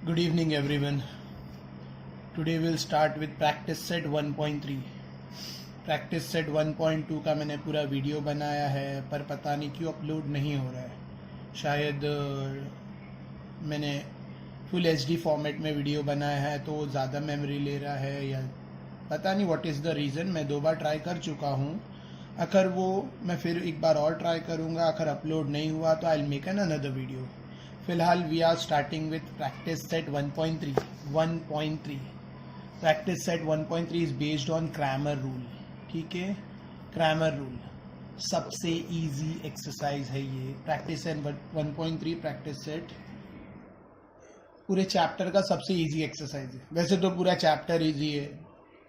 Good evening everyone. Today we'll start with practice set 1.3. Practice set 1.2 का मैंने पूरा video बनाया है पर पता नहीं क्यों अपलोड नहीं हो रहा है। शायद मैंने फुल HD फॉर्मेट में वीडियो बनाया है तो ज़्यादा मेमोरी ले रहा है या पता नहीं व्हाट इज़ द रीज़न। मैं 2 बार ट्राई कर चुका हूँ। अगर वो मैं फिर एक बार और ट्राई करूँगा। अगर अपलोड नहीं हुआ तो I will make an another video. फिलहाल we are starting with practice set 1.3. Practice set 1.3 is based on Cramer rule. ठीक है, क्रैमर रूल सबसे इजी एक्सरसाइज है ये। प्रैक्टिस सेट 1.3 प्रैक्टिस सेट पूरे चैप्टर का सबसे इजी एक्सरसाइज है। वैसे तो पूरा चैप्टर इजी है,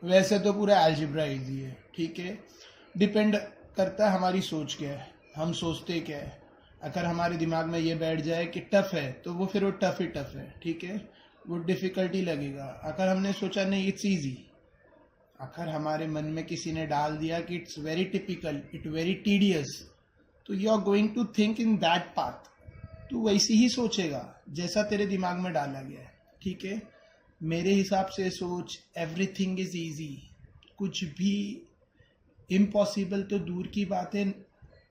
वैसे तो पूरा अलजेब्रा इजी है। ठीक है, डिपेंड करता है हमारी सोच क्या है, हम सोचते क्या है। अगर हमारे दिमाग में ये बैठ जाए कि टफ है तो वो फिर वो टफ ही टफ है। ठीक है, वो डिफिकल्टी लगेगा। अगर हमने सोचा नहीं इट्स इजी, अगर हमारे मन में किसी ने डाल दिया कि it's very typical, it very tedious, तो you are going to think in that path. तो वैसे ही सोचेगा जैसा तेरे दिमाग में डाला गया है। ठीक है, मेरे हिसाब से सोच, एवरीथिंग इज इजी। कुछ भी इम्पॉसिबल तो दूर की बात है,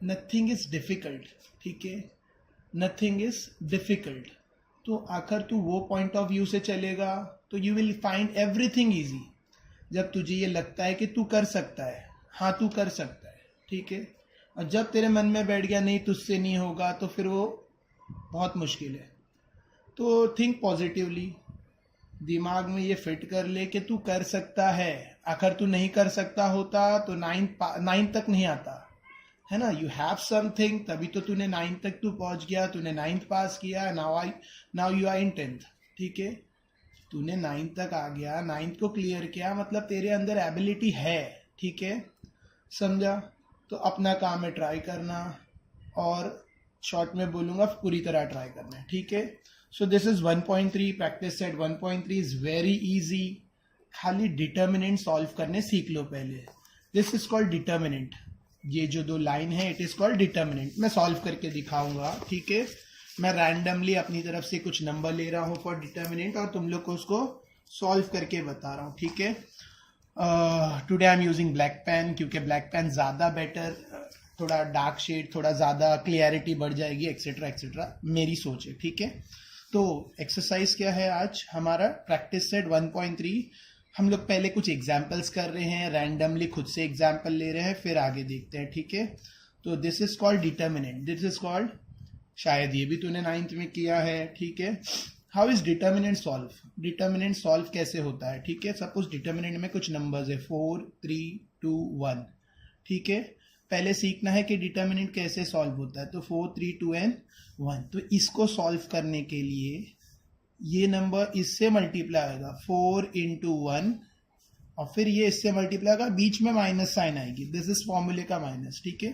नथिंग इज डिफिकल्ट। ठीक है, नथिंग इज डिफिकल्ट। तो आखिर तू वो पॉइंट ऑफ व्यू से चलेगा तो you will find everything easy. जब तुझे ये लगता है कि तू कर सकता है, हाँ तू कर सकता है। ठीक है, और जब तेरे मन में बैठ गया नहीं तुझसे नहीं होगा तो फिर वो बहुत मुश्किल है। तो थिंक पॉजिटिवली, दिमाग में ये फिट कर ले कि तू कर सकता है। अगर तू नहीं कर सकता होता तो 9 तक नहीं आता है ना। यू हैव समथिंग, तभी तो तूने 9 तक तू पहुंच गया, तूने 9th पास किया। Now you are in 10th। ठीक है, तूने 9th तक आ गया, 9th को क्लियर किया, मतलब तेरे अंदर एबिलिटी है। ठीक है, समझा। तो अपना काम है ट्राई करना, और शॉर्ट में बोलूंगा पूरी तरह ट्राई करना है। ठीक है, so this is 1.3 practice set 1.3 is very easy. खाली डिटर्मिनेंट सॉल्व करने सीख लो पहले। This is called determinant. ये जो 2 लाइन है इट इज कॉल्ड डिटर्मिनेंट। मैं सॉल्व करके दिखाऊंगा। ठीक है, मैं रैंडमली अपनी तरफ से कुछ नंबर ले रहा हूँ फॉर डिटर्मिनेंट और तुम लोग को उसको सॉल्व करके बता रहा हूँ। ठीक है, today I am using black pen क्योंकि ब्लैक पेन ज़्यादा बेटर, थोड़ा डार्क शेड, थोड़ा ज़्यादा क्लियरिटी बढ़ जाएगी, एक्सेट्रा एक्सेट्रा, मेरी सोच है। ठीक है, तो एक्सरसाइज क्या है आज हमारा, प्रैक्टिस सेट 1.3। हम लोग पहले कुछ एग्जाम्पल्स कर रहे हैं, रैंडमली खुद से एग्जाम्पल ले रहे हैं, फिर आगे देखते हैं। ठीक है, तो this is called determinant. This is called, शायद ये भी तूने 9th में किया है। ठीक है, how is determinant solve. Determinant solve कैसे होता है। ठीक है, सपोज डिटर्मिनेंट में कुछ नंबर्स है 4, 3, 2, 1। ठीक है, पहले सीखना है कि डिटर्मिनेंट कैसे सॉल्व होता है। तो 4, 3, 2 एंड 1। तो इसको सॉल्व करने के लिए ये नंबर इससे मल्टीप्लाई होगा 4 into 1, और फिर ये इससे मल्टीप्लाई होगा, बीच में माइनस साइन आएगी। दिस इज फॉर्मूले का माइनस। ठीक है,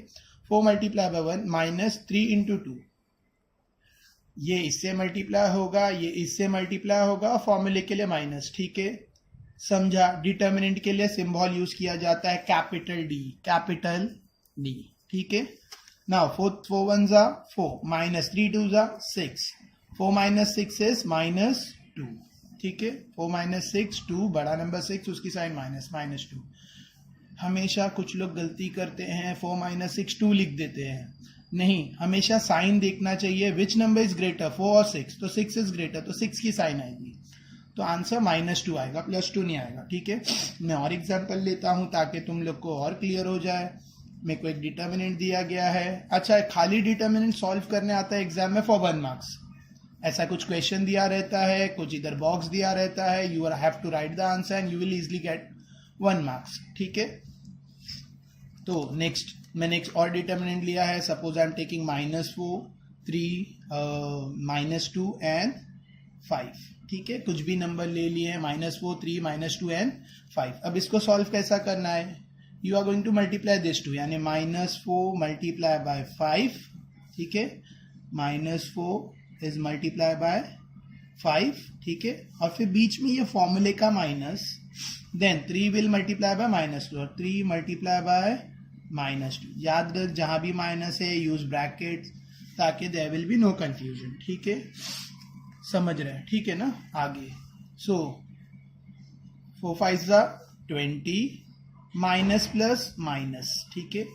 4 मल्टीप्लाई बाय 1 माइनस 3 into 2, ये इससे मल्टीप्लाई होगा, ये इससे मल्टीप्लाई होगा, और फॉर्मूले के लिए माइनस। ठीक है, समझा। डिटर्मिनेंट के लिए सिंबल यूज किया जाता है कैपिटल डी, कैपिटल डी। ठीक है, नाउ 4 1 जा 4, माइनस 3 2 जा 6, 4 minus 6 is minus 2। ठीक है, 4 minus 6 2, बड़ा नंबर 6, उसकी साइन माइनस 2। हमेशा कुछ लोग गलती करते हैं, 4 minus 6 2 लिख देते हैं। नहीं, हमेशा साइन देखना चाहिए। विच नंबर इज ग्रेटर, 4 और 6, तो 6 इज ग्रेटर, तो 6 की साइन आएगी, तो आंसर -2 आएगा, +2 नहीं आएगा। ठीक है, मैं और एग्जाम्पल लेता हूं ताकि तुम लोग को और क्लियर हो जाए। मेरे को एक डिटर्मिनेंट दिया गया है। अच्छा, खाली डिटर्मिनेंट सॉल्व करने आता है एग्जाम में फॉर 1 मार्क्स। ऐसा कुछ क्वेश्चन दिया रहता है, कुछ इधर बॉक्स दिया रहता है, you have to write the answer and you will easily get 1 marks. ठीक है, तो नेक्स्ट मैंने एक और डिटर्मिनेंट लिया है। Suppose I am taking -4, 3, -2 and 5। ठीक है, कुछ भी नंबर ले लिए हैं, -4, 3, -2 एंड 5। अब इसको सॉल्व कैसा करना है, you are going to multiply this 2, यानी -4 मल्टीप्लाई बाय 5। ठीक है, -4 इज मल्टीप्लाई बाय 5। ठीक है, और फिर बीच में ये फॉर्मूले का minus, then 3 will multiply by -2 और 3 मल्टीप्लाई बाय -2। याद रख, जहां भी माइनस है यूज ब्रैकेट ताकि there will be no confusion. ठीक है, समझ रहे हैं, ठीक है ना। आगे सो 4 5 जा 20 माइनस प्लस माइनस, ठीक है।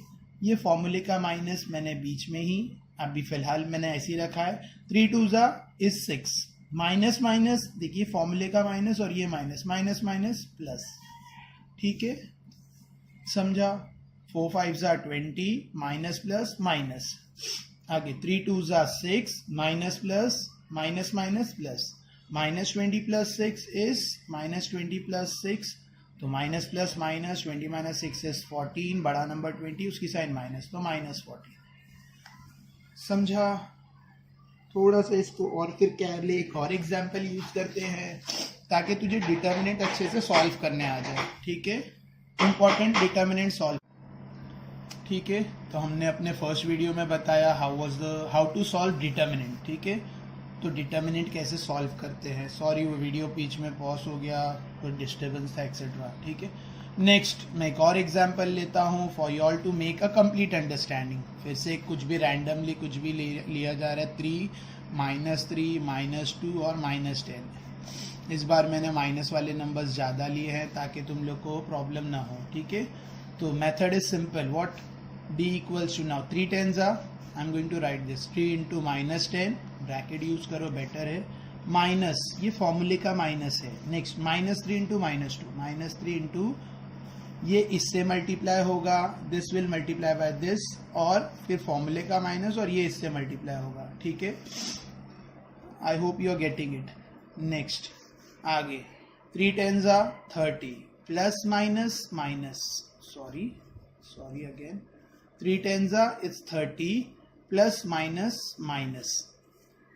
ये फॉर्मूले का माइनस मैंने बीच में ही अभी फिलहाल मैंने ऐसे ही रखा है। 3 2 जा इज 6, माइनस माइनस देखिए फॉर्मूले का माइनस और ये माइनस माइनस माइनस प्लस, ठीक है, समझा। 4 5 जा 20 माइनस प्लस माइनस। आगे 3 2 जा 6 minus plus minus minus plus, minus 20 plus 6 is minus 20 plus 6, तो minus plus minus 20 minus 6 is 14, बड़ा नंबर 20 उसकी साइन माइनस, तो माइनस 14, समझा। थोड़ा सा इसको और फिर केयरली एक और एग्जाम्पल यूज करते हैं ताकि तुझे डिटर्मिनेंट अच्छे से सॉल्व करने आ जाए, ठीक है। इंपॉर्टेंट डिटर्मिनेंट सॉल्व, ठीक है। तो हमने अपने फर्स्ट वीडियो में बताया हाउ टू सॉल्व डिटर्मिनेंट, ठीक है। तो डिटर्मिनेंट कैसे सॉल्व करते हैं। सॉरी वो वीडियो बीच में पॉज हो गया, कोई डिस्टर्बेंस था एक्सेट्रा, ठीक है। नेक्स्ट मैं एक और एग्जांपल लेता हूँ for you all to make a complete understanding. फिर से कुछ भी रैंडमली कुछ भी लिया जा रहा है। 3 -3 -2 और -10। इस बार मैंने माइनस वाले नंबर्स ज़्यादा लिए हैं ताकि तुम लोग को प्रॉब्लम ना हो, ठीक है। तो method is simple, what d equals to now 3 10s I am going to write this 3 into -10, bracket use करो बेटर है, माइनस ये फॉर्मूले का माइनस है। नेक्स्ट -3 इंटू -2, -3 इंटू ये इससे मल्टीप्लाई होगा, this will multiply by this, और फिर फॉर्मूले का माइनस और ये इससे मल्टीप्लाई होगा, ठीक है। I hope you are getting it. Next आगे 3 10s 30 plus minus minus, sorry again 3 10s it's 30 plus minus minus,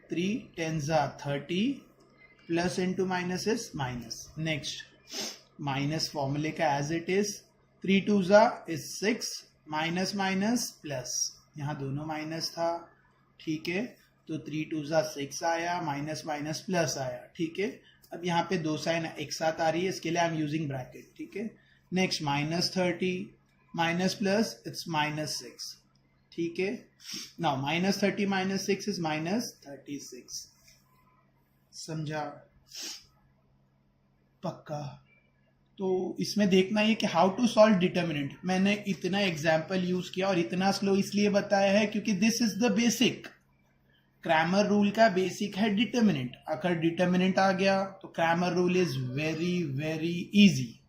3 10s 30 plus into minus is minus. Next minus फॉर्मूले का as it is, 3 2s is 6, minus minus plus, यहाँ दोनों minus था, ठीक है। तो 3 2s 6 आया, माइनस माइनस प्लस आया, ठीक है। अब यहाँ पे दो साइन एक साथ आ रही है, इसके लिए आई एम यूजिंग ब्रैकेट, ठीक है। नेक्स्ट -30 माइनस प्लस इट्स -6, ठीक है। नाउ -30 -6 इज -36, समझा, पक्का। तो इसमें देखना ये कि हाउ टू सॉल्व डिटर्मिनेंट। मैंने इतना एग्जाम्पल यूज किया और इतना स्लो इसलिए बताया है क्योंकि this is the basic. Cramer rule का बेसिक है डिटर्मिनेंट। अगर डिटर्मिनेंट आ गया तो Cramer rule is very very easy,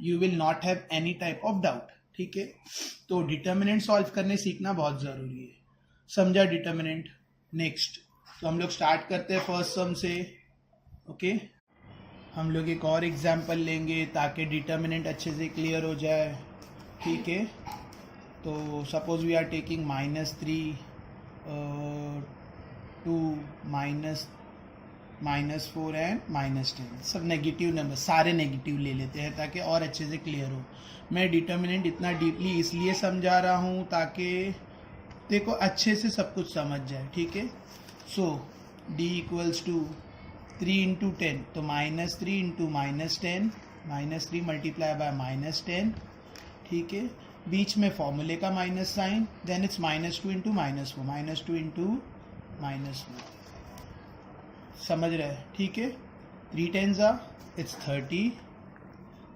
you will not have any type of doubt, ठीक है। तो डिटर्मिनेंट सॉल्व करने सीखना बहुत जरूरी है, समझा डिटर्मिनेंट। नेक्स्ट तो हम लोग स्टार्ट करते हैं फर्स्ट सम से, ओके। हम लोग एक और एग्जाम्पल लेंगे ताकि डिटर्मिनेंट अच्छे से क्लियर हो जाए, ठीक है। तो suppose we are taking -3 2 -4 and -10, सब नेगेटिव नंबर, सारे नेगेटिव ले लेते हैं ताकि और अच्छे से क्लियर हो। मैं डिटर्मिनेंट इतना डीपली इसलिए समझा रहा हूँ ताकि देखो अच्छे से सब कुछ समझ जाए, ठीक है। सो d इक्वल्स टू 3 इंटू 10, तो -3 इंटू -10, -3 मल्टीप्लाई बाय -10, ठीक है। बीच में फॉर्मूले का minus sign, then it's -2 into -4, -2 into -4, समझ रहे हैं, ठीक है। 3 10s it's 30,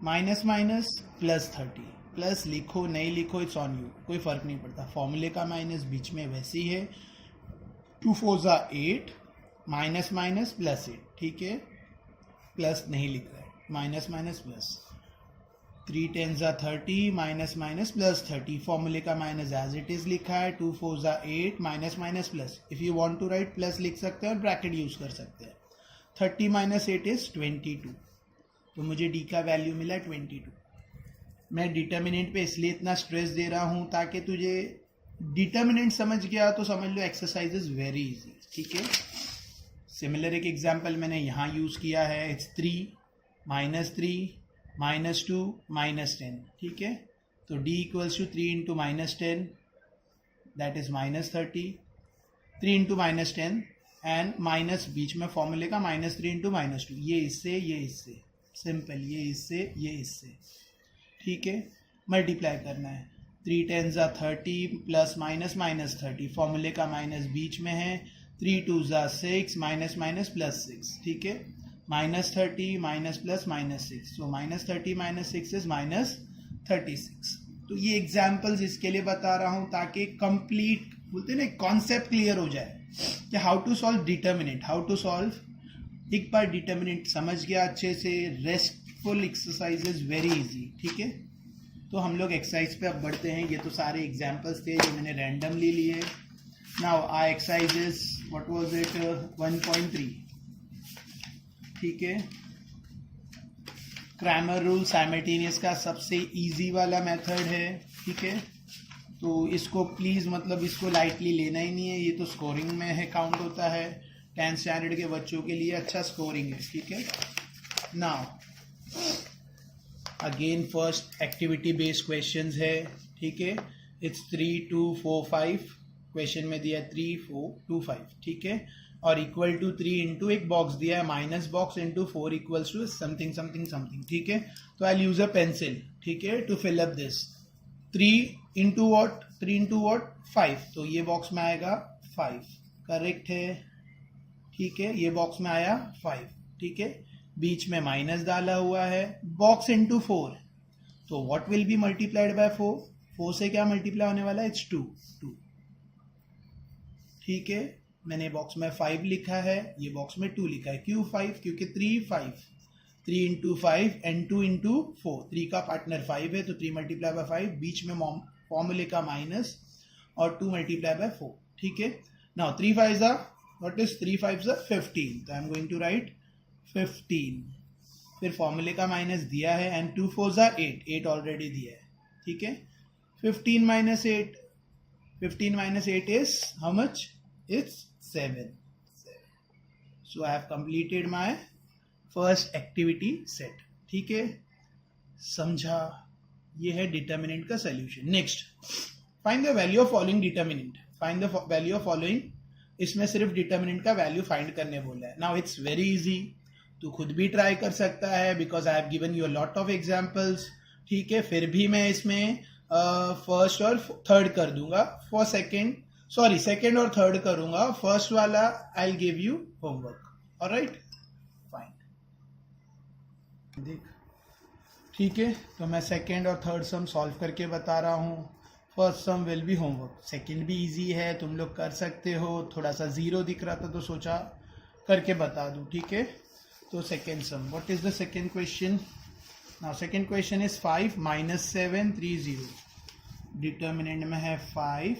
minus minus plus 30, plus लिखो नहीं लिखो इट्स ऑन यू, कोई फर्क नहीं पड़ता। फॉर्मूले का माइनस बीच में वैसे ही है। 2 4s 8, माइनस माइनस प्लस 8, ठीक है, प्लस नहीं लिख रहा है, minus minus plus. 3 10s 30, minus minus plus 30, फॉर्मूले का माइनस एज इट इज लिखा है। 2 4s 8, minus minus plus, if you want to write plus लिख सकते हैं और ब्रैकेट यूज कर सकते हैं। 30 माइनस 8 इज 22, तो मुझे d का वैल्यू मिला 22। मैं डिटर्मिनेंट पे इसलिए इतना स्ट्रेस दे रहा हूँ ताकि तुझे डिटर्मिनेंट समझ गया तो समझ लो एक्सरसाइज इज वेरी इजी, ठीक है। सिमिलर एक एग्जांपल मैंने यहाँ यूज किया है, इट्स 3 -2 -10, ठीक है। तो d equals to 3 into -10, that is -30, 3 into -10 and minus बीच में फॉर्मूले का -3 इंटू -2, ये इससे सिंपल, ये इससे, ठीक है। मल्टीप्लाई करना है। 3 10s 30 प्लस माइनस -30, फॉर्मूले का माइनस बीच में है। 3 2 ज़ा 6 माइनस माइनस प्लस 6, ठीक है, -30 माइनस प्लस -6, सो -30 -6 इज -36। तो ये एग्जाम्पल्स इसके लिए बता रहा हूँ ताकि कंप्लीट बोलते हैं ना कॉन्सेप्ट क्लियर हो जाए कि how to solve determinant, how to solve. एक बार डिटर्मिनेंट समझ गया अच्छे से, restful exercise is very easy, ठीक है। तो हम लोग एक्सरसाइज पे अब बढ़ते हैं। ये तो सारे एग्जाम्पल्स थे जो मैंने रैंडमली लिए। Now our exercise is what was it 1.3, ठीक है। क्रैमर रूल साइमल्टेनियस का सबसे इजी वाला मेथड है, ठीक है। तो इसको प्लीज़ मतलब इसको लाइटली लेना ही नहीं है, ये तो स्कोरिंग में है, काउंट होता है। 10th स्टैंडर्ड के बच्चों के लिए अच्छा स्कोरिंग है, ठीक है। Now again first activity based questions है, ठीक है। इट्स 3 2 4 5, क्वेश्चन में दिया 3 4 2 5, ठीक है। और इक्वल टू 3 इंटू एक बॉक्स दिया है, minus box into 4 equals to something something something, ठीक है। तो आई यूज अ पेंसिल, ठीक है, to fill up this. 3 into what, 3 into what 5, तो ये बॉक्स में आएगा 5, करेक्ट है, ठीक है। ये बॉक्स में आया 5, ठीक है। बीच में माइनस डाला हुआ है, बॉक्स इंटू 4, तो what will be multiplied by 4, 4 से क्या मल्टीप्लाई होने वाला है, इट्स 2, ठीक है। मैंने बॉक्स में 5 लिखा है, ये बॉक्स में 2 लिखा है, क्यों 5, क्योंकि 3 5, 3 इंटू 5 एंड 2 इंटू 4, 3 का पार्टनर 5 है, तो 3 मल्टीप्लाई बाय 5, बीच में फॉर्मूले का माइनस और 2 मल्टीप्लाई बाय 4, ठीक है। नाउ 3 5 ज़ा व्हाट इज 3 5 ज़ा 15, तो I am going to write 15, फिर फॉर्मूले का माइनस दिया है एंड 2 4 ज़ा 8, 8 ऑलरेडी दिया है, ठीक है। 15 minus 8, 15 minus 8 is how much, it's 7. So I have completed my first activity set, ठीक है, समझा। ये है डिटर्मिनेंट का solution. Next, find the value of following determinant, find the value of following. इसमें सिर्फ डिटर्मिनेंट का वैल्यू फाइंड करने बोला है। नाउ इट्स वेरी इजी, तू खुद भी ट्राई कर सकता है because I have given you a lot of examples, ठीक है। फिर भी मैं इसमें फर्स्ट और थर्ड कर दूंगा, फॉर सेकेंड और थर्ड करूंगा, फर्स्ट वाला I will give you homework, alright, fine. देख, ठीक है, तो मैं सेकेंड और थर्ड सम सॉल्व करके बता रहा हूँ। First sum will be homework, second भी इजी है, तुम लोग कर सकते हो। थोड़ा सा जीरो दिख रहा था तो सोचा करके बता दूँ, ठीक है। तो second sum, what is the second question. Now second question is 5 -7 3 0, determinant में है 5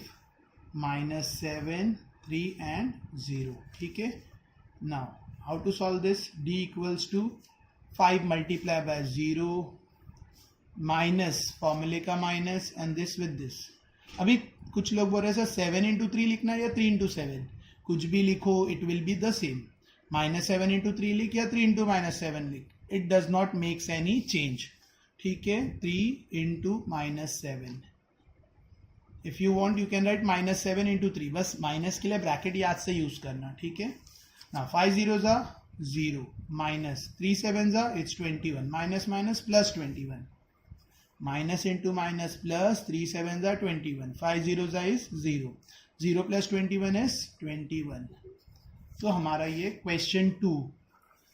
-7 3 एंड 0, ठीक है। Now how to solve this, d equals to 5 multiply by 0 minus फॉर्मूले का minus and this with this. अभी कुछ लोग बोल रहे हैं सर 7 इंटू 3 लिखना है या 3 इंटू 7, कुछ भी लिखो, it will be the same. -7 into 3 लिख या 3 इंटू -7 लिख, it does not makes any change, ठीक है। 3 into -7, if you want you can write -7 into 3, बस माइनस के लिए ब्रैकेट याद से यूज करना, ठीक है ना। 5 0 ज़ा 0 माइनस 3 7 ज़ा it's 21, minus minus plus 21, minus into minus plus, 3 7 ज़ा 21, 5 0 ज़ा इज 0, 0 प्लस 21 इज 21। तो हमारा ये क्वेश्चन 2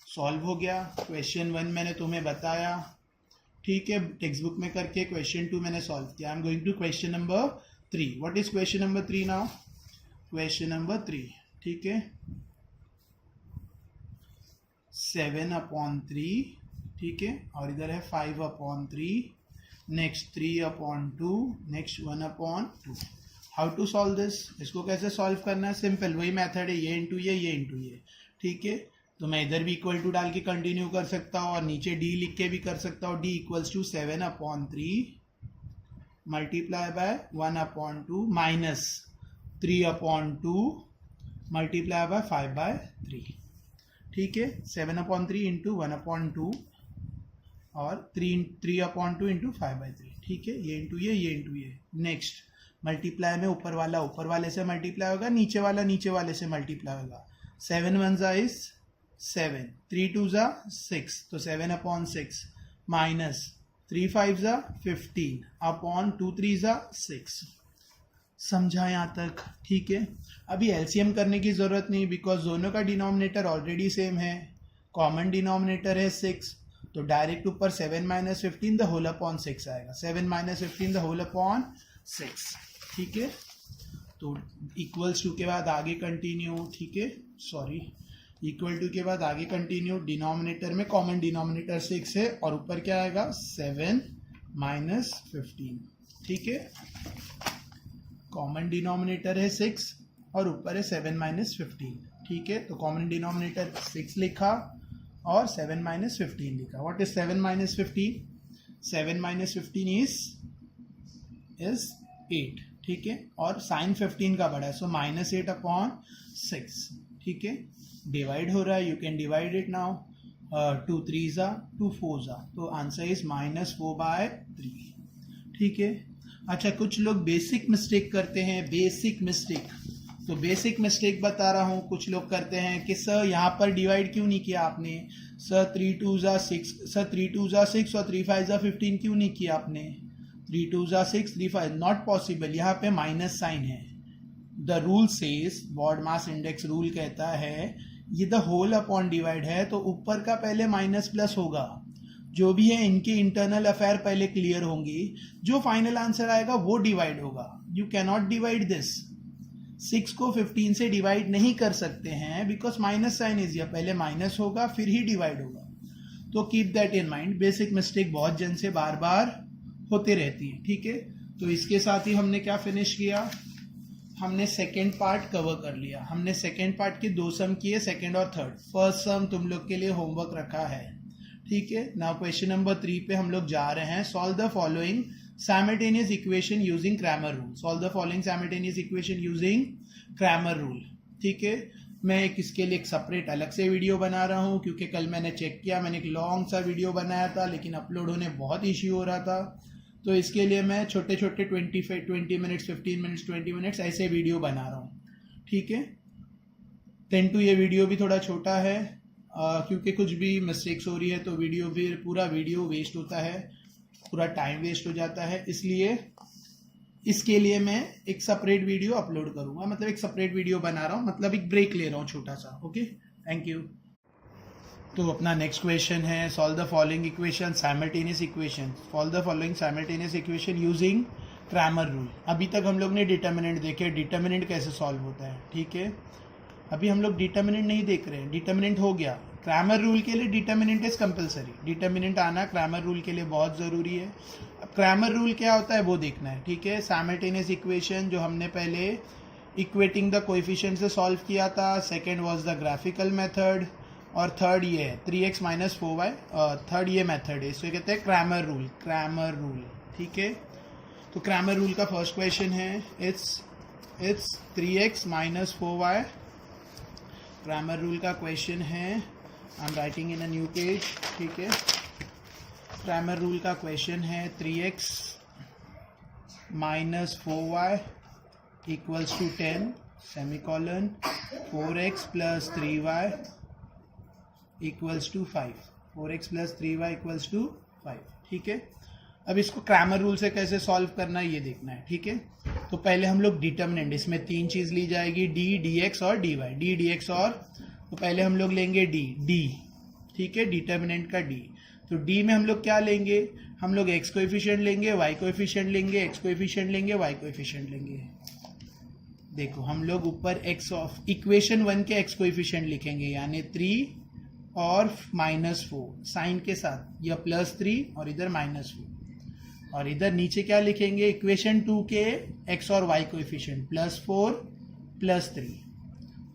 सॉल्व हो गया। क्वेश्चन 1 मैंने तुम्हें बताया, ठीक है, टेक्स्ट बुक में करके। क्वेश्चन 2 मैंने सॉल्व किया। I am going to question number 3। What is question number 3 now, question number 3, ठीक है। 7/3, ठीक है, और इधर है 5/3, next 3/2, next 1/2। How to solve this, इसको कैसे सॉल्व करना है, सिंपल वही मेथड है, ये इंटू ये, ठीक है। तो मैं इधर भी इक्वल टू डाल के कंटिन्यू कर सकता हूँ और नीचे d लिख के भी कर सकता हूँ। d equals to 7/3 multiply by 1/2 minus 3/2 multiply by 5/3, ठीक है। 7/3 इंटू 1/2 और 3/2 इंटू 5/3, ठीक है। ये इंटू ये। नेक्स्ट मल्टीप्लाई में ऊपर वाले से मल्टीप्लाई होगा, नीचे वाले से मल्टीप्लाई होगा। 7 1 ज़ा इज 7, 3 2 ज़ा 6, तो 7/6 माइनस 3 5 ज़ा 15 अपॉन 2 3 ज़ा 6, समझा यहाँ तक? ठीक है, अभी एलसीएम करने की ज़रूरत नहीं, बिकॉज दोनों का डिनोमिनेटर ऑलरेडी सेम है, कॉमन डिनोमिनेटर है 6, तो डायरेक्ट ऊपर 7 माइनस 15 द होल अपॉन 6 आएगा, 7 माइनस 15 द होल अपॉन 6। ठीक है, तो इक्वल्स टू के बाद आगे कंटिन्यू। ठीक है, सॉरी, इक्वल टू के बाद आगे कंटिन्यू, डिनोमिनेटर में कॉमन डिनोमिनेटर 6 है और ऊपर क्या आएगा 7 माइनस 15। ठीक है, कॉमन डिनोमिनेटर है 6 और ऊपर है 7 माइनस 15। ठीक है, तो कॉमन डिनोमिनेटर 6 लिखा और 7 माइनस 15 लिखा। What is 7 minus 15? 7 minus 15 is 8। ठीक है, और साइन 15 का बड़ा है, सो माइनस 8 अपॉन 6। ठीक है, डिवाइड हो रहा है, you can divide it now, 2 3 ज़ा 2 4 ज़ा, तो आंसर इज -4/3। ठीक है, अच्छा, कुछ लोग बेसिक मिस्टेक करते हैं, बेसिक मिस्टेक, तो बेसिक मिस्टेक बता रहा हूँ। कुछ लोग करते हैं कि सर यहाँ पर डिवाइड क्यों नहीं किया आपने, सर 3 2 ज़ा 6, सर 3 2 ज़ा 6 और 3 5 ज़ा 15 क्यों नहीं किया आपने, 3 2 ज़ा 6 3 5, नॉट पॉसिबल, यहाँ पे माइनस साइन है। The rule says, BODMAS index rule कहता है ये द होल अपॉन डिवाइड है, तो ऊपर का पहले माइनस प्लस होगा, जो भी है इनके इंटरनल अफेयर पहले क्लियर होंगी, जो फाइनल आंसर आएगा वो डिवाइड होगा। You can not divide this, 6 को 15 से डिवाइड नहीं कर सकते हैं, बिकॉज माइनस साइन इज या पहले माइनस होगा फिर ही डिवाइड होगा। तो keep that in mind, basic mistake बहुत जन से बार बार होते रहती है। ठीक है, तो इसके साथ ही हमने क्या फिनिश किया, हमने सेकेंड पार्ट कवर कर लिया। हमने सेकेंड पार्ट के 2 सम किए, सेकेंड और थर्ड। फर्स्ट सम तुम लोग के लिए होमवर्क रखा है। ठीक है, नाउ क्वेश्चन नंबर 3 पे हम लोग जा रहे हैं। Solve the following simultaneous equation using Cramer rule. Solve the following simultaneous equation using Cramer rule. ठीक है, मैं इसके लिए एक सेपरेट अलग से वीडियो बना रहा हूँ, क्योंकि कल मैंने चेक किया, मैंने एक लॉन्ग सा वीडियो बनाया था, लेकिन अपलोड होने बहुत इश्यू हो रहा था। तो इसके लिए मैं छोटे छोटे 20 मिनट्स 15 मिनट्स 20 मिनट्स ऐसे वीडियो बना रहा हूँ। ठीक है, 10 to ये वीडियो भी थोड़ा छोटा है, क्योंकि कुछ भी मिस्टेक्स हो रही है तो वीडियो फिर पूरा वीडियो वेस्ट होता है, पूरा टाइम वेस्ट हो जाता है। इसलिए इसके लिए मैं एक सेपरेट वीडियो अपलोड करूंगा, मतलब एक सेपरेट वीडियो बना रहा हूँ, मतलब एक ब्रेक ले रहा हूँ छोटा सा। Okay, thank you. तो अपना नेक्स्ट क्वेश्चन है, solve the following equation simultaneous equation, solve the following simultaneous equation using Cramer rule. अभी तक हम लोग ने डिटर्मिनेंट देखे, डिटर्मिनेंट कैसे सॉल्व होता है। ठीक है, अभी हम लोग डिटर्मिनेंट नहीं देख रहे हैं, डिटर्मिनेंट हो गया। क्रैमर रूल के लिए डिटर्मिनेंट इज कंपलसरी, डिटर्मिनेंट आना क्रैमर रूल के लिए बहुत ज़रूरी है। अब क्रैमर रूल क्या होता है वो देखना है। ठीक है, साइमल्टेनियस इक्वेशन जो हमने पहले इक्वेटिंग द कोएफिशिएंट से सॉल्व किया था, second was the graphical method, और थर्ड ये है 3x - 4y, थर्ड ये मेथड है, इसको कहते हैं क्रैमर रूल। क्रैमर रूल, ठीक है। तो क्रैमर रूल का फर्स्ट क्वेश्चन है, it's 3x - 4y। Cramer rule का क्वेश्चन है, I am writing in a new page. ठीक है, क्रैमर रूल का क्वेश्चन है 3x - 4y equals to 10 semicolon 4x + 3y equals to 5, 4x + 3y equals to 5। ठीक है, अब इसको क्रैमर रूल से कैसे सॉल्व करना है ये देखना है। ठीक है, तो पहले हम लोग डिटर्मिनेंट, इसमें 3 चीज ली जाएगी, d dx और dy, d dx और, तो पहले हम लोग लेंगे d। ठीक है, डिटर्मिनेंट का d। तो d में हम लोग क्या लेंगे, हम लोग x कोएफिशिएंट लेंगे, y कोएफिशिएंट लेंगे, x कोएफिशिएंट लेंगे, y कोएफिशिएंट लेंगे। देखो हम लोग ऊपर x ऑफ इक्वेशन 1 के x कोएफिशिएंट लिखेंगे, यानी 3 और -4 साइन के साथ, या +3 और इधर -4, और इधर नीचे क्या लिखेंगे, इक्वेशन 2 के x और y कोएफिशिएंट +4 +3,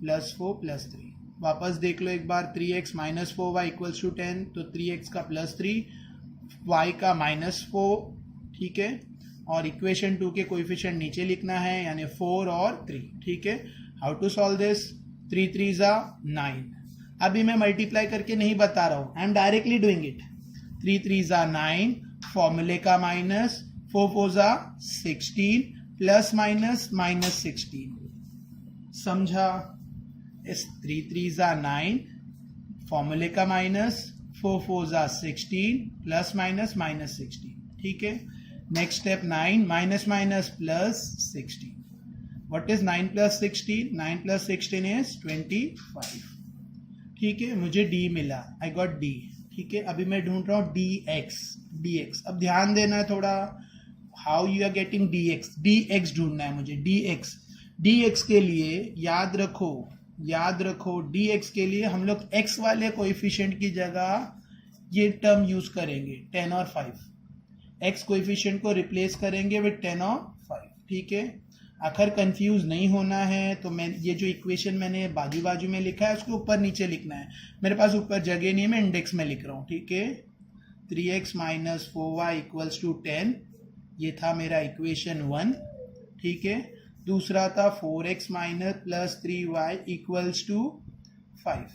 +4 +3। वापस देख लो एक बार, 3x - 4y इक्वल्स टू 10, तो 3x का +3, y का -4। ठीक है, और इक्वेशन 2 के कोएफिशिएंट नीचे लिखना है, यानी 4 और 3। ठीक है, हाउ टू सॉल्व दिस, 3 3 ज़ा 9। अभी मैं मल्टीप्लाई करके नहीं बता रहा हूं, I am directly doing it. 3 3 ज़ा 9, फॉर्मूले का माइनस, 4 4 ज़ा 16, प्लस माइनस -16। समझा, इस 3 3 ज़ा 9, फॉर्मूले का माइनस, 4 4 ज़ा 16, प्लस माइनस -16। ठीक है, next step 9 minus plus 16। What is 9 plus 16? 9 plus 16 is 25. ठीक है, मुझे डी मिला, आई गॉट डी. ठीक है, अभी मैं ढूंढ रहा हूँ डी एक्स. अब ध्यान देना है थोड़ा, how you are getting D X ढूंढना है मुझे. डी एक्स के लिए याद रखो डी एक्स के लिए हम लोग एक्स वाले कोएफिशिएंट की जगह ये टर्म यूज करेंगे 10 और 5. एक्स कोएफिशिएंट को रिप्लेस करेंगे विद 10 और 5. ठीक है, आखिर कंफ्यूज नहीं होना है. तो मैं ये जो इक्वेशन मैंने बाजू में लिखा है उसको ऊपर नीचे लिखना है. मेरे पास ऊपर जगह नहीं है, मैं इंडेक्स में लिख रहा हूँ. ठीक है, 3x minus 4y equals to 10. ये था मेरा इक्वेशन 1. ठीक है, दूसरा था 4x minus plus 3y equals to 5.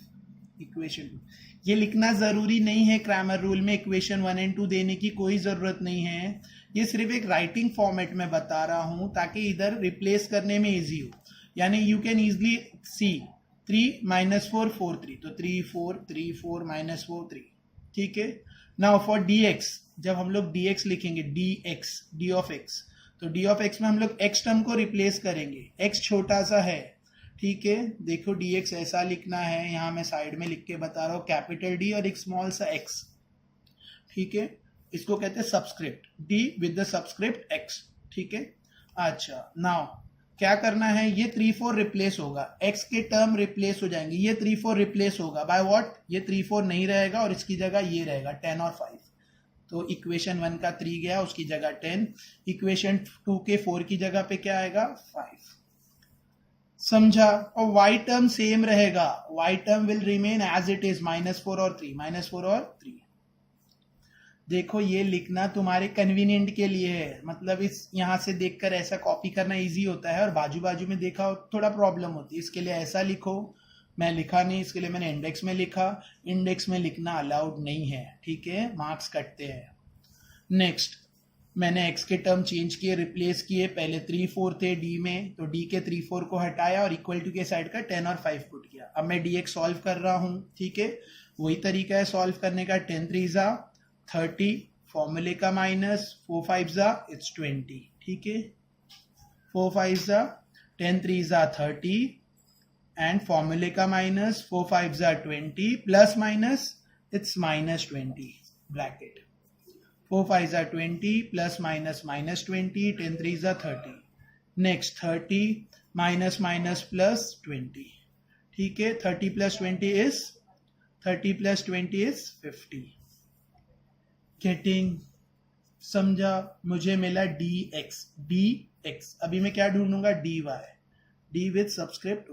Equation 2. ये लिखना जरूरी नहीं है, क्रैमर रूल में इक्वेशन 1 एंड 2 देने की कोई जरूरत नहीं है. ये सिर्फ एक राइटिंग फॉर्मेट में बता रहा हूं ताकि इधर रिप्लेस करने में इजी हो. यानी you can easily C 3 minus 4 4 3, तो 3 4 माइनस 4 3. ठीक है, नाउ फॉर डी एक्स, जब हम लोग डी एक्स लिखेंगे डी ऑफ एक्स, तो डी ऑफ एक्स में हम लोग एक्स टर्म को रिप्लेस करेंगे. एक्स छोटा सा है. ठीक है, देखो डी एक्स ऐसा लिखना है, यहां मैं साइड में लिख के बता रहा हूं, कैपिटल डी और एक स्मॉल सा एक्स. ठीक है, इसको कहते हैं subscript, D with the subscript x. ठीक है, अच्छा नाउ क्या करना है, ये 3 4 रिप्लेस होगा, एक्स के टर्म रिप्लेस हो जाएंगे. ये 3 4 रिप्लेस होगा बाय व्हाट, ये 3 4 नहीं रहेगा और इसकी जगह ये रहेगा 10 और 5. तो इक्वेशन 1 का 3 गया, उसकी जगह 10. इक्वेशन 2 के 4 की जगह पे क्या आएगा, 5. समझा. और y टर्म सेम रहेगा, y term will remain as it is, -4 और 3. देखो ये लिखना तुम्हारे कन्वीनियंट के लिए है, मतलब इस यहां से देखकर ऐसा कॉपी करना इजी होता है और बाजू में देखा हो थोड़ा प्रॉब्लम होती है. इसके लिए ऐसा लिखो, मैं लिखा नहीं, इसके लिए मैंने इंडेक्स में लिखा. इंडेक्स में लिखना अलाउड नहीं है. ठीक है, मार्क्स कटते हैं. नेक्स्ट, मैंने x के टर्म चेंज किए, रिप्लेस किए. पहले 3 4 थे d में, तो d के 3 4 को हटाया और इक्वल टू के साइड का 10 और 5 पुट किया. अब मैं dx सॉल्व कर रहा हूं. ठीक है, वही तरीका है सॉल्व करने का. 10 3 जा 30, फॉर्मूले का माइनस, 4 5 जा इट्स 20. ठीक है, 4 5 जा 10 3 जा 30 एंड फॉर्मूले का माइनस, 4 5 जा 20 प्लस माइनस इट्स -20 ब्रैकेट. 4 5 जा 20 प्लस माइनस -20, 10 3 जा 30. Next 30 minus plus 20. ठीक है, 30 प्लस 20 इज 50. गेटिंग, समझा. मुझे मिला dx. अभी मैं क्या ढूंढूंगा, dy. d with subscript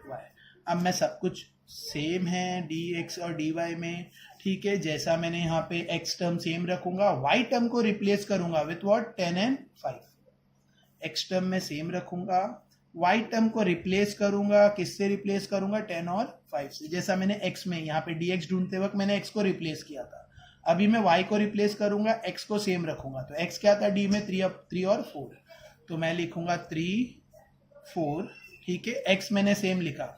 y. अब मैं सब कुछ सेम है dx और dy में. ठीक है, जैसा मैंने यहाँ पे x टर्म सेम रखूंगा, y टर्म को रिप्लेस करूंगा with what, 10 and 5. x term में सेम रखूंगा, y टर्म को रिप्लेस करूंगा, किससे रिप्लेस करूंगा, 10 और 5 से. जैसा मैंने x में यहाँ पे dx ढूंढते वक्त मैंने x को रिप्लेस किया था, अभी मैं y को रिप्लेस करूंगा, x को सेम रखूंगा. तो x क्या था d में, 3 और 4, तो मैं लिखूंगा 3 4. ठीक है, x मैंने सेम लिखा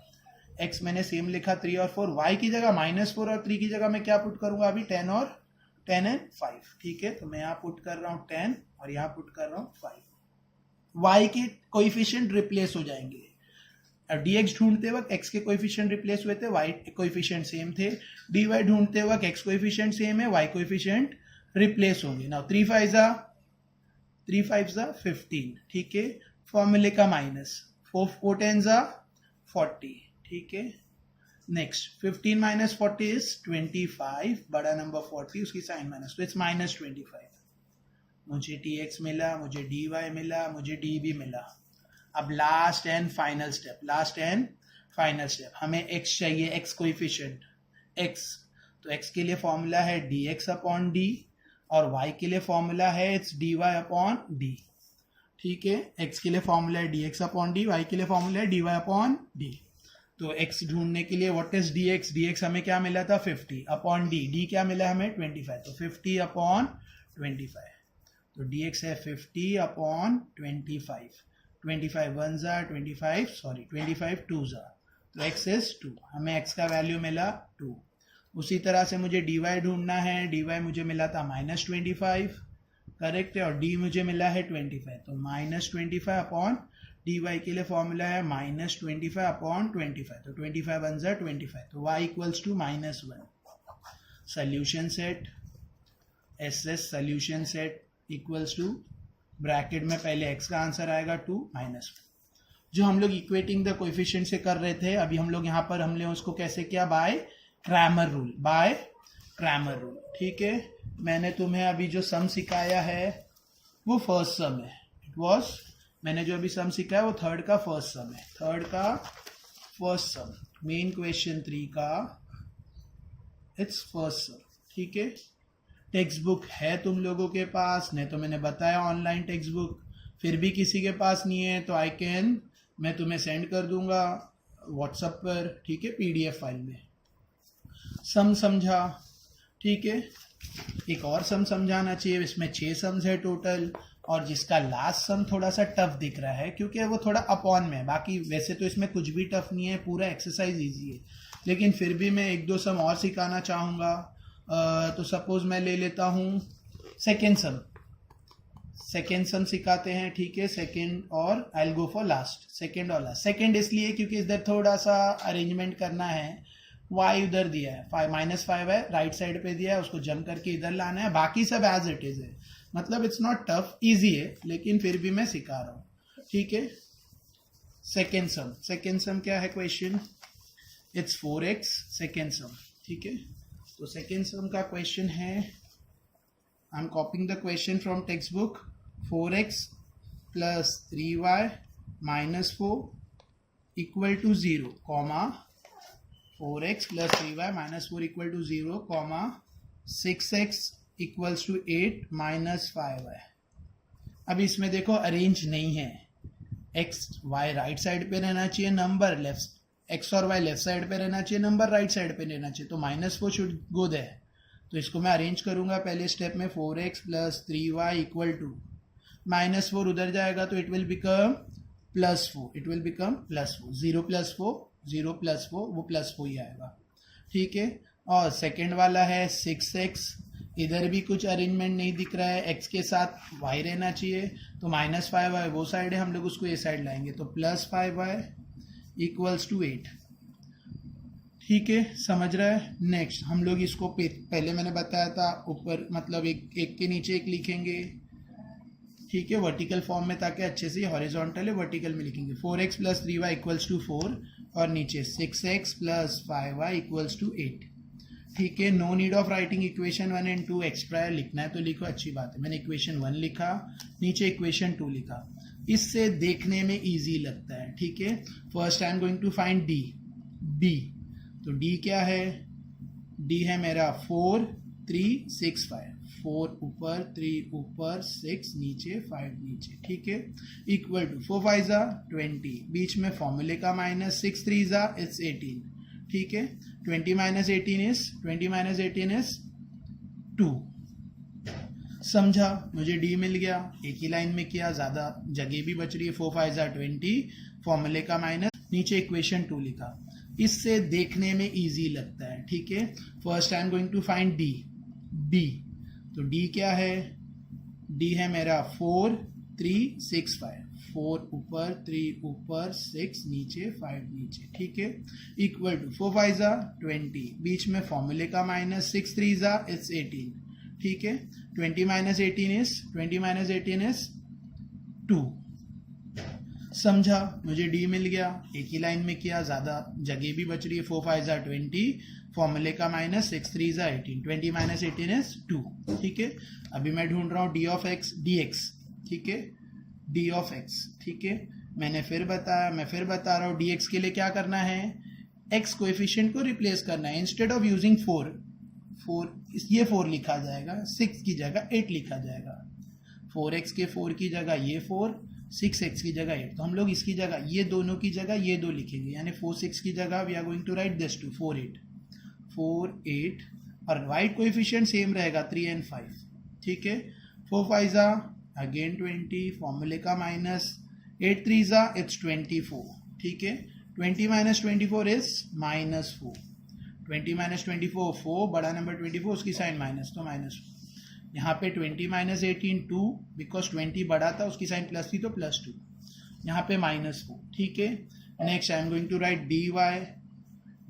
3 और 4. y की जगह -4 और 3 की जगह मैं क्या पुट करूंगा, अभी 10 एंड 5. ठीक है, तो मैं यहाँ पुट कर रहा हूँ 10 और यहाँ पुट कर रहा हूँ 5. y के कोएफिशिएंट रिप्लेस हो जाएंगे. dx ढूंढते वक्त x के कोएफिशिएंट रिप्लेस हुए थे, y कोएफिशिएंट सेम थे. dy ढूंढते वक्त x कोएफिशिएंट सेम है, y कोएफिशिएंट रिप्लेस होंगे. नाउ 3 5 जा 15. ठीक है, फॉर्मूले का माइनस, 4 10 जा 40. ठीक है, नेक्स्ट 15 माइनस 40 इज 25, बड़ा नंबर 40, उसकी साइन माइनस, तो इट्स -25. मुझे dx मिला, मुझे dy मिला, मुझे db मिला. अब लास्ट एंड फाइनल स्टेप, हमें x चाहिए, x कोएफिशिएंट x. तो x के लिए फॉर्मूला है dx अपॉन d और y के लिए फॉर्मूला है इट्स dy अपॉन d. ठीक है, x के लिए फॉर्मूला है dx अपॉन d, y के लिए फॉर्मूला है dy अपॉन d. तो x ढूंढने के लिए व्हाट इज dx हमें क्या मिला था, 50 अपॉन d क्या मिला हमें, 25. तो 50 अपॉन 25, तो dx है 50 अपॉन 25. 25 1 जा 25 2 जा, तो x इज 2. हमें x का वैल्यू मिला 2. उसी तरह से मुझे dy ढूंढना है, dy मुझे मिला था -25. करेक्ट है, और डी मुझे मिला है 25, तो -25 अपॉन डी वाई के लिए फॉर्मूला है -25 अपॉन 25, तो 25 वन ज़ा 25, तो y equals to -1. Solution set S S solution set equals to bracket में पहले x का आंसर आएगा 2 -1. जो हम लोग इक्वेटिंग द कोएफिशिएंट से कर रहे थे, अभी हम लोग यहाँ पर हमने उसको कैसे किया, बाय क्रैमर रूल. ठीक है, मैंने तुम्हें अभी जो सम सिखाया है वो फर्स्ट सम है. मैंने जो अभी सम सिखाया वो थर्ड का फर्स्ट सम, मेन क्वेश्चन 3 का इट्स फर्स्ट सम. ठीक है, टेक्स्ट बुक है तुम लोगों के पास, नहीं तो मैंने बताया ऑनलाइन टेक्स्ट बुक, फिर भी किसी के पास नहीं है तो मैं तुम्हें सेंड कर दूंगा व्हाट्सएप पर. ठीक है, PDF फाइल में. सम समझा. ठीक है, एक और सम समझाना चाहिए. इसमें 6 सम्स है टोटल, और जिसका लास्ट सम थोड़ा सा टफ दिख रहा है क्योंकि वो थोड़ा अपॉन में है. बाकी वैसे तो इसमें कुछ भी टफ नहीं है, पूरा एक्सरसाइज इजी है, लेकिन फिर भी मैं 1-2 सम और सिखाना चाहूँगा. तो सपोज मैं ले लेता हूँ सेकेंड सम सिखाते हैं. ठीक है, सेकेंड, और I will go for last. Second इसलिए क्योंकि इधर थोड़ा सा अरेंजमेंट करना है. y उधर दिया है, -5 है, राइट साइड पे दिया है, उसको जंप करके इधर लाना है. बाकी सब एज इट इज है, मतलब इट्स नॉट टफ, इजी है, लेकिन फिर भी मैं सिखा रहा हूँ. ठीक है, सेकेंड सम क्या है question, it's 4x second sum. ठीक है, तो सेकेंड सम का क्वेश्चन है, I am copying the question from text book. 4x plus 3y minus 4 equal to 0, comma 4x plus 3y minus 4 equal to 0, comma 6x equals to 8 minus 5y. अब इसमें देखो arrange नहीं है, x y राइट साइड पे रहना चाहिए, number left, x और y left side पे रहना चाहिए, नंबर राइट साइड पे रहना चाहिए, तो -4 शुड गो देयर. तो इसको मैं अरेंज करूंगा पहले स्टेप में. 4x plus 3y equal to -4 उधर जाएगा तो इट विल बिकम +4, 0 प्लस 4 वो +4 ही आएगा. ठीक है, और सेकेंड वाला है 6x, इधर भी कुछ अरेंजमेंट नहीं दिख रहा है, x के साथ y रहना चाहिए, तो -5y वो साइड है, हम लोग उसको ये साइड लाएंगे, तो +5y इक्वल्स टू 8. ठीक है, समझ रहा है. नेक्स्ट हम लोग इसको पहले मैंने बताया था ऊपर, मतलब एक के नीचे एक लिखेंगे. ठीक है, वर्टिकल फॉर्म में, ताकि अच्छे से हॉरिजॉन्टल है, वर्टिकल में लिखेंगे. 4x plus 3y equals to 4, और नीचे 6x plus 5y equals to 8. ठीक है, no need of writing equation 1 and 2 extra. लिखना है तो लिखो, अच्छी बात है. मैंने इक्वेशन 1 लिखा, नीचे इक्वेशन 2 लिखा, इससे देखने में इजी लगता है. ठीक है, first I am going to find D. तो डी क्या है, डी है मेरा 4 3 6 5. 4 ऊपर, 3 ऊपर, 6 नीचे, 5 नीचे. ठीक है, इक्वल टू 4 5 ज़ा 20, बीच में फॉर्मूले का माइनस, 6 3 ज़ा इट्स 18. ठीक है, 20 माइनस 18 इज 2. समझा, मुझे डी मिल गया, एक ही लाइन में किया, ज़्यादा जगह भी बच रही है. 4 5 ज़ा 20, फॉर्मूले का माइनस, नीचे इक्वेशन 2 लिखा, इससे देखने में इजी लगता है. ठीक है, first I am going to find D. तो डी क्या है, डी है मेरा 4 3 6 5. 4 ऊपर, 3 ऊपर, 6 नीचे, 5 नीचे. ठीक है, इक्वल टू 4 5 ज़ा 20, बीच में फॉर्मूले का माइनस, 6 3 ज़ा इट्स 18. ठीक है, 20 माइनस 18 इज 2. समझा, मुझे डी मिल गया, एक ही लाइन में किया, ज़्यादा जगह भी बच रही है. 4 5 ज़ा 20, फॉर्मूले का माइनस, 6 3 ज़ा 18, 20 माइनस 18 इज 2. ठीक है, अभी मैं ढूंढ रहा हूँ डी ऑफ एक्स. ठीक है, डी ऑफ एक्स. ठीक है, मैं फिर बता रहा हूँ, डी एक्स के लिए क्या करना है, एक्स कोएफिशिएंट को रिप्लेस करना है. इंस्टेड ऑफ यूजिंग 4 ये 4 लिखा जाएगा, 6 की जगह 8 लिखा जाएगा. 4x के 4 की जगह ये 4, 6x की जगह 8. तो हम लोग इसकी जगह, ये दोनों की जगह ये 2 लिखेंगे, यानी 4 6 की जगह we are going to write this 2 4 8, और राइट कोएफिशिएंट सेम रहेगा 3 and 5. ठीक है, 4 5 ज़ा अगेन 20, फॉर्मूले का माइनस, 8 3 ज़ा इट्स 24. ठीक है, 20 माइनस 24 इज -4. 20 माइनस 24 4, बड़ा नंबर 24, उसकी साइन माइनस, तो -4. यहाँ पे 20 माइनस 18 2, बिकॉज 20 बड़ा था उसकी साइन प्लस थी तो +2, यहाँ पे -4, ठीक है। Next I am going to write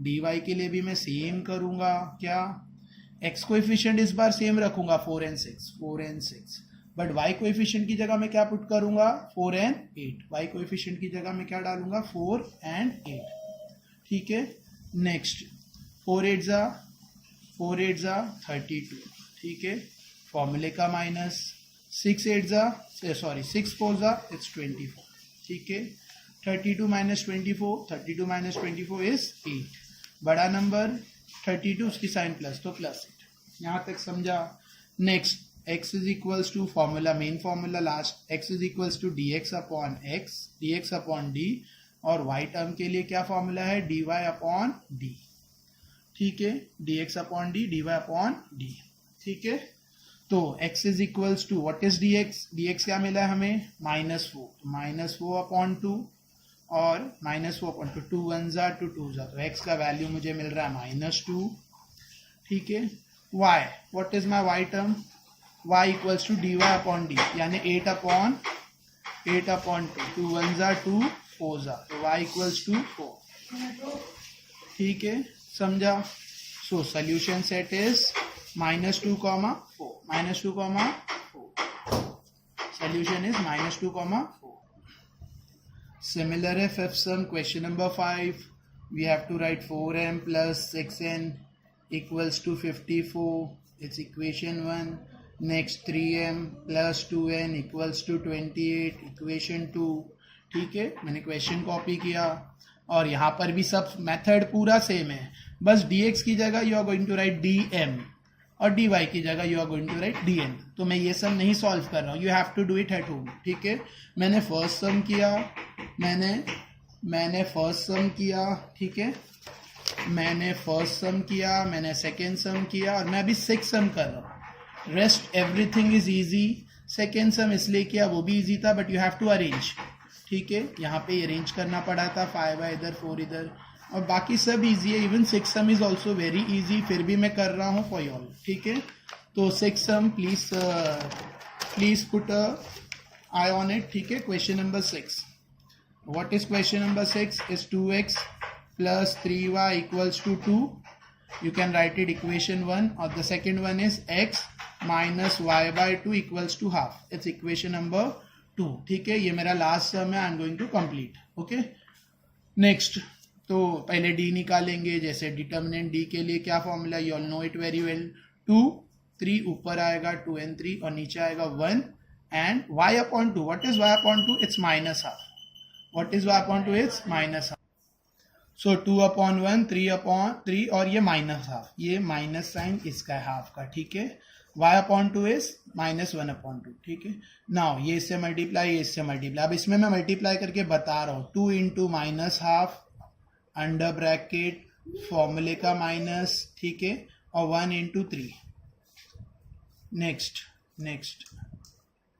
dy के लिए भी मैं सेम करूँगा, क्या x कोएफिशिएंट इस बार सेम रखूँगा 4 and 6, बट y कोएफिशिएंट की जगह मैं क्या पुट करूँगा 4 and 8, y कोएफिशिएंट की जगह मैं क्या डालूँगा 4 and 8, ठीक है। नेक्स्ट 4 8 जा 32, ठीक है, फॉर्मूले का माइनस, 6 4 जा इट्स 24, ठीक है। 32 माइनस 24 इज 8, बड़ा नंबर 32 उसकी साइन प्लस तो +8, यहाँ तक समझा। Next x is equals to formula, main formula last, x is equals to dx upon d, और y टर्म के लिए क्या फॉर्मूला है dy अपॉन d, ठीक है, dx upon d, dy upon d, ठीक है। तो x is equals to what is dx क्या मिला है हमें -4 अपॉन 2, और -4 अपॉन 2 1 जा 2 2 जा, तो x का वैल्यू मुझे मिल रहा है -2, ठीक है। y, what is my y term, y equals to dy upon d, यानी 8 अपॉन 2 1 जा 2 4 जा, तो y इक्वल्स टू 4, ठीक है, समझा। So solution set is -2, 4, solution is -2, 4. Similar है fifth sum, question number 5. We have to write 4m plus 6n equals to 54. It's equation 1. Next 3m plus 2n equals to 28. Equation 2. ठीक है, मैंने question copy किया और यहाँ पर भी सब मेथड पूरा सेम है, बस dx की जगह you are going to write dm और dy की जगह you are going to write dn। तो मैं ये सब नहीं सॉल्व कर रहा हूँ, you have to do it at home, ठीक है। मैंने फर्स्ट सम किया, मैंने फर्स्ट सम किया, ठीक है, मैंने फर्स्ट सम किया, मैंने सेकेंड सम किया, और मैं अभी सिक्स सम कर रहा हूँ। Rest everything is easy. Second sum इसलिए किया, वो भी इजी था, but you have to arrange, ठीक है। यहाँ पे अरेंज करना पड़ा था, 5 इधर 4 इधर, और बाकी सब इजी है। Even six some is also very easy, फिर भी मैं कर रहा हूँ फॉर यू ऑल, ठीक है। तो six some please put I on it, ठीक है। Question number 6, what is question number 6 is 2x plus 3y equals to 2. You can write it equation 1, or the second one is x minus y by 2 equals to half. It's equation number 2, ठीक है। ये मेरा last sum है, I am going to complete, okay. Next, तो पहले d निकालेंगे, जैसे determinant d के लिए क्या formula, you all know it very well. 2 3 ऊपर आएगा 2 and 3, और नीचे आएगा 1 and y upon 2. What is y upon 2? It's -half. What is y upon 2? It's -half. So 2 upon 1, 3 upon 3, और ये -half, ये माइनस साइन इसका हाफ का, ठीक है। y upon 2 is -1 upon 2, ठीक है। नाउ ये इससे मल्टीप्लाई, ये इससे मल्टीप्लाई, अब इसमें मैं मल्टीप्लाई करके बता रहा हूँ। 2 into -half अंडर ब्रैकेट फॉर्मूले का माइनस, ठीक है, और 1 into 3। Next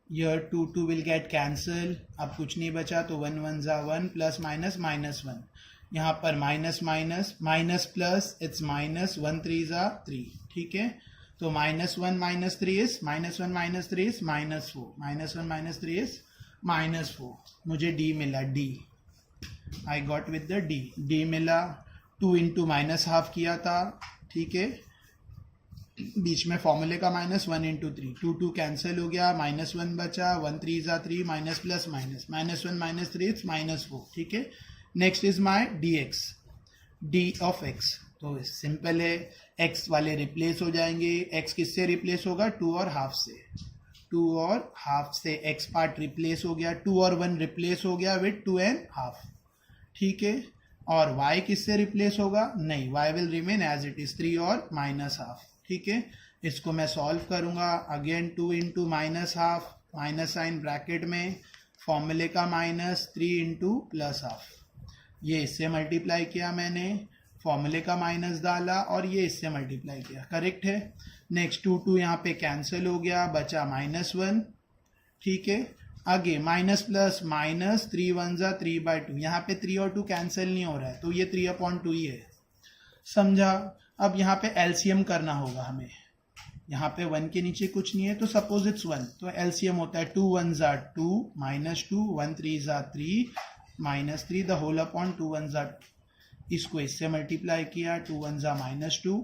Here 2 will get cancel, अब कुछ नहीं बचा, तो 1 1 जा 1 प्लस माइनस -1, यहाँ पर माइनस प्लस, इट्स -1 3 जा 3, ठीक है। तो -1 - 3 इज -4, -1 - 3 इज -4। मुझे d मिला, d I got with the d मिला। 2 into -half किया था, ठीक है, बीच में फॉर्मूले का -1 into 3, 2 2 कैंसिल हो गया, -1 बचा, 1 3 जा 3, माइनस प्लस माइनस, -1 - 3 इज -4, ठीक है। Next is my dx, d of x, तो सिंपल है, x वाले रिप्लेस हो जाएंगे। x किससे रिप्लेस होगा, 2 और हाफ से, 2 और हाफ से x पार्ट रिप्लेस हो गया, 2 और 1 रिप्लेस हो गया विद 2 and हाफ, ठीक है। और y किससे रिप्लेस होगा, नहीं, y will remain as it is, 3 और -half, ठीक है। इसको मैं सॉल्व करूंगा, again 2 into -half, minus sign bracket में, फॉर्मूले का -3 into +half, ये इससे मल्टीप्लाई किया मैंने, फॉर्मूले का माइनस डाला, और ये इससे मल्टीप्लाई किया, करेक्ट है। नेक्स्ट 2 2 यहाँ पे कैंसिल हो गया, बचा -1, ठीक है। आगे माइनस प्लस माइनस, 3 1 जा 3/2, यहाँ पे 3 और 2 कैंसिल नहीं हो रहा है, तो ये 3/2 ही है, समझा। अब यहाँ पे एलसीएम करना होगा हमें, यहाँ पे 1 के नीचे कुछ नहीं है तो सपोज इट्स 1, तो एलसीएम होता है 2 1s are 2 -2 1 3s are 3 -3 the whole upon 2 1s are 2। इसको इससे मल्टीप्लाई किया 2 1s are -2,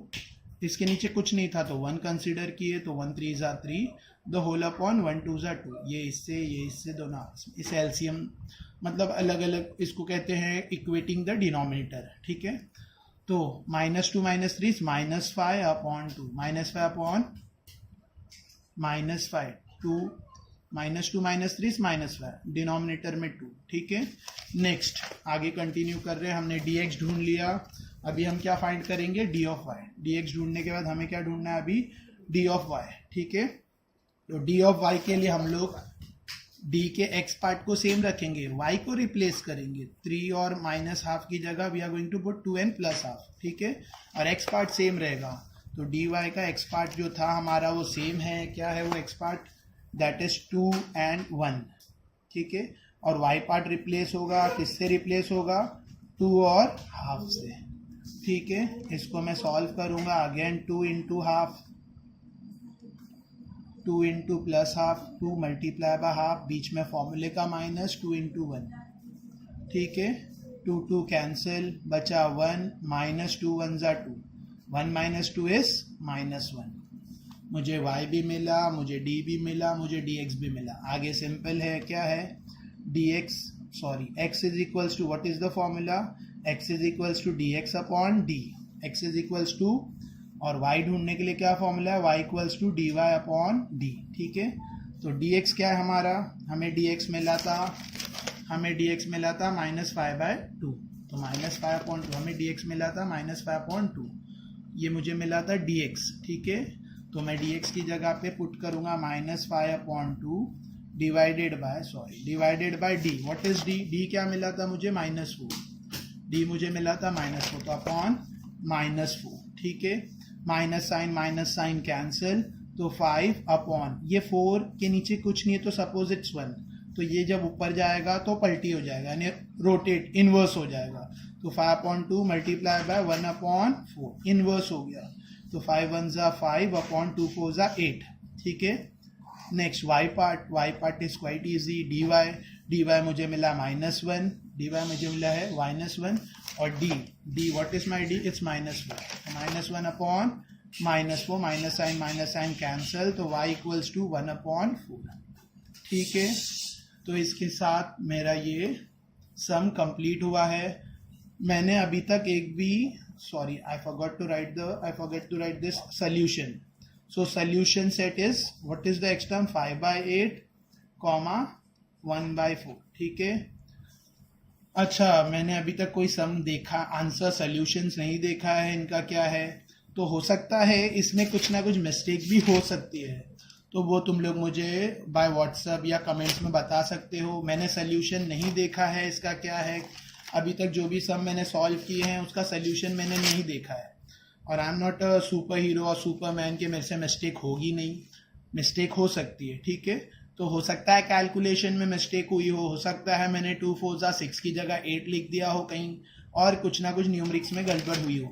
इसके नीचे कुछ नहीं था तो 1 कंसीडर किए तो 1 3s are 3 the whole upon 1 2s are 2। ये इससे दोनों आपस में, इस एलसीएम मतलब अलग अलग, इसको कहते हैं इक्वेटिंग द डिनोमिनेटर, ठीक है। तो -2 -3 -5 अपॉन 2, -5 अपॉन -5 2, -2 -3 -5, डिनोमिनेटर में 2, ठीक है। नेक्स्ट आगे कंटिन्यू कर रहे हैं, हमने dx ढूंढ लिया, अभी हम क्या फाइंड करेंगे d ऑफ y। dx ढूंढने के बाद हमें क्या ढूंढना है अभी, d ऑफ y, ठीक है। तो d ऑफ y के लिए हम लोग d के x पार्ट को सेम रखेंगे, y को रिप्लेस करेंगे, 3 और -12 की जगह we are going to put 2n + ½ ठीक है, और x पार्ट सेम रहेगा। तो dy का x पार्ट जो था हमारा वो सेम है, क्या है वो x part, that is 2 and 1, ठीक है। और y पार्ट रिप्लेस होगा, किससे रिप्लेस होगा, 2 और ½ से, ठीक है। इसको मैं सॉल्व करूंगा, अगेन 2 × ½ 2 × +½ 2 × ½ बीच में फॉर्मूले का माइनस 2 × 1, ठीक है। 2 2 कैंसिल, बचा 1 -2 1s are 2, 1 - 2 is -1। मुझे y भी मिला, मुझे d भी मिला, मुझे dx भी मिला। आगे सिंपल है, क्या है, x is equals to, what is the formula, x is equals to dx upon d, x is equals to, और y ढूंढने के लिए क्या फॉर्मूला है, y equals to dy upon d, ठीक है। तो dx क्या है हमारा, हमें dx मिला था -5/2, तो -5/2 हमें dx मिला था -5/2, ये मुझे मिला था dx, ठीक है। तो मैं dx की जगह पे पुट करूंगा -5/2 divided by d, what is d, d क्या मिला था मुझे, -4, d मुझे मिला था -4, तो अपॉन -4, ठीक है। माइनस साइन कैंसिल, तो 5 अपॉन, ये 4 के नीचे कुछ नहीं है तो सपोज इट्स 1, तो ये जब ऊपर जाएगा तो पलटी हो जाएगा, यानी रोटेट इनवर्स हो जाएगा। तो 5/2 मल्टीप्लाई बाय 1/4, इनवर्स हो गया। तो 5 1s are 5 upon 2 4s are 8, ठीक है। Next y part is quite easy, dy मुझे मिला -1, dy मुझे मिला है -1, और d what is my d, it's -1, -1 upon -4, minus sign cancel, तो y इक्वल्स टू 1/4, ठीक है। तो इसके साथ मेरा ये सम कंप्लीट हुआ है। मैंने अभी तक एक भी, sorry I forgot to write this solution. So solution set is, what is the x term, 5/8, 1/4, ठीक है। अच्छा, मैंने अभी तक कोई सम देखा, आंसर सॉल्यूशंस नहीं देखा है, इनका क्या है, तो हो सकता है इसमें कुछ ना कुछ मिस्टेक भी हो सकती है, तो वो तुम लोग मुझे बाय व्हाट्सएप या कमेंट्स में बता सकते हो। मैंने सॉल्यूशन नहीं देखा है, इसका क्या है, अभी तक जो भी सम मैंने सॉल्व किए हैं उसका सॉल्यूशन मैंने नहीं देखा है, और I am not a super hero और सुपरमैन के मेरे से मिस्टेक होगी नहीं, मिस्टेक हो सकती है, ठीक है। तो हो सकता है कैलकुलेशन में मिस्टेक हुई हो सकता है मैंने 2 4s are 6 की जगह 8 लिख दिया हो कहीं, और कुछ ना कुछ न्यूमरिक्स में गड़बड़ हुई हो।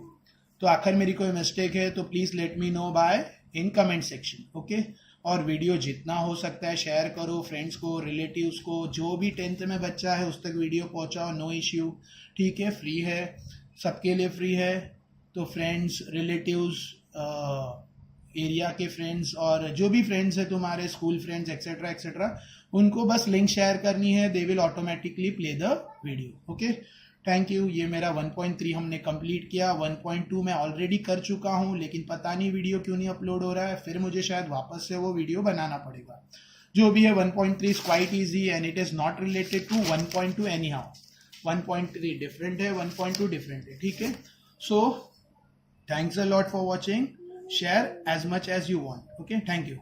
तो आखिर मेरी कोई मिस्टेक है तो please let me know by in comment section, okay. और वीडियो जितना हो सकता है शेयर करो, फ्रेंड्स को, रिलेटिव्स को, जो भी 10th में बच्चा है उस तक वीडियो पहुंचाओ, नो इश्यू, ठीक है। फ्री है, सबके लिए फ्री है, तो फ्रेंड्स, रिलेटिव्स, एरिया के फ्रेंड्स, और जो भी फ्रेंड्स है तुम्हारे, स्कूल फ्रेंड्स एक्सेट्रा एक्सेट्रा, उनको बस लिंक शेयर करनी है, they will automatically play the video, okay. Thank you. ये मेरा 1.3 हमने कंप्लीट किया, 1.2 मैं ऑलरेडी कर चुका हूँ, लेकिन पता नहीं वीडियो क्यों नहीं अपलोड हो रहा है, फिर मुझे शायद वापस से वो वीडियो बनाना पड़ेगा। जो भी है 1.3 is quite easy and it is not related to 1.2 anyhow. 1.3 different है, 1.2 डिफरेंट है, ठीक है। So thanks a lot for watching, share as much as you want, okay, thank you।